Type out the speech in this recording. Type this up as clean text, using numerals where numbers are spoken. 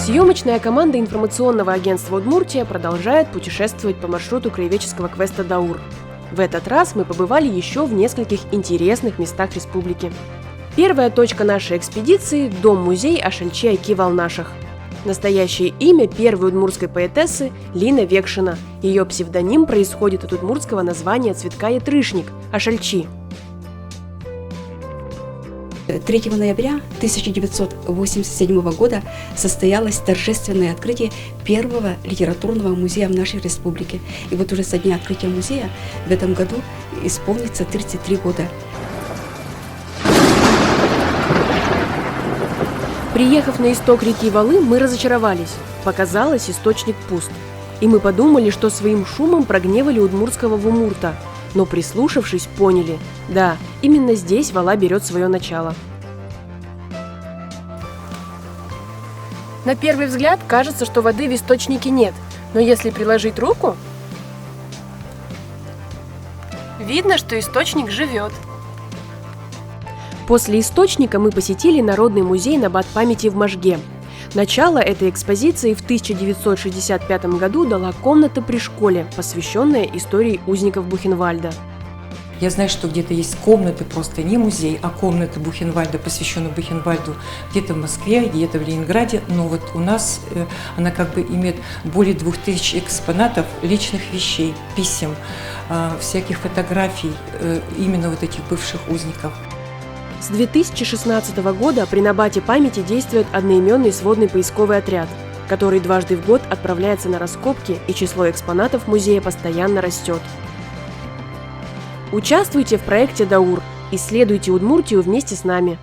Съемочная команда информационного агентства «Удмуртия» продолжает путешествовать по маршруту краеведческого квеста «Даур». В этот раз мы побывали еще в нескольких интересных местах республики. Первая точка нашей экспедиции – дом-музей Ашальчи Айки Валнашах. Настоящее имя первой удмуртской поэтессы – Лина Векшина. Ее псевдоним происходит от удмуртского названия цветка ятрышник – Ашальчи. 3 ноября 1987 года состоялось торжественное открытие первого литературного музея в нашей республике. И вот уже со дня открытия музея в этом году исполнится 33 года. Приехав на исток реки Валы, мы разочаровались. Показалось, источник пуст. И мы подумали, что своим шумом прогневали удмуртского вумурта. Но прислушавшись, поняли – да, именно здесь Вала берет свое начало. На первый взгляд кажется, что воды в источнике нет, но если приложить руку, видно, что источник живет. После источника мы посетили Народный музей Набат памяти в Можге. Начало этой экспозиции в 1965 году дала комната при школе, посвященная истории узников Бухенвальда. Я знаю, что где-то есть комнаты, просто не музей, а комнаты Бухенвальда, посвященные Бухенвальду, где-то в Москве, где-то в Ленинграде. Но вот у нас она как бы имеет более 2000 экспонатов личных вещей, писем, всяких фотографий именно вот этих бывших узников. С 2016 года при Набате памяти действует одноименный сводный поисковый отряд, который дважды в год отправляется на раскопки, и число экспонатов музея постоянно растет. Участвуйте в проекте «Даур», исследуйте Удмуртию вместе с нами.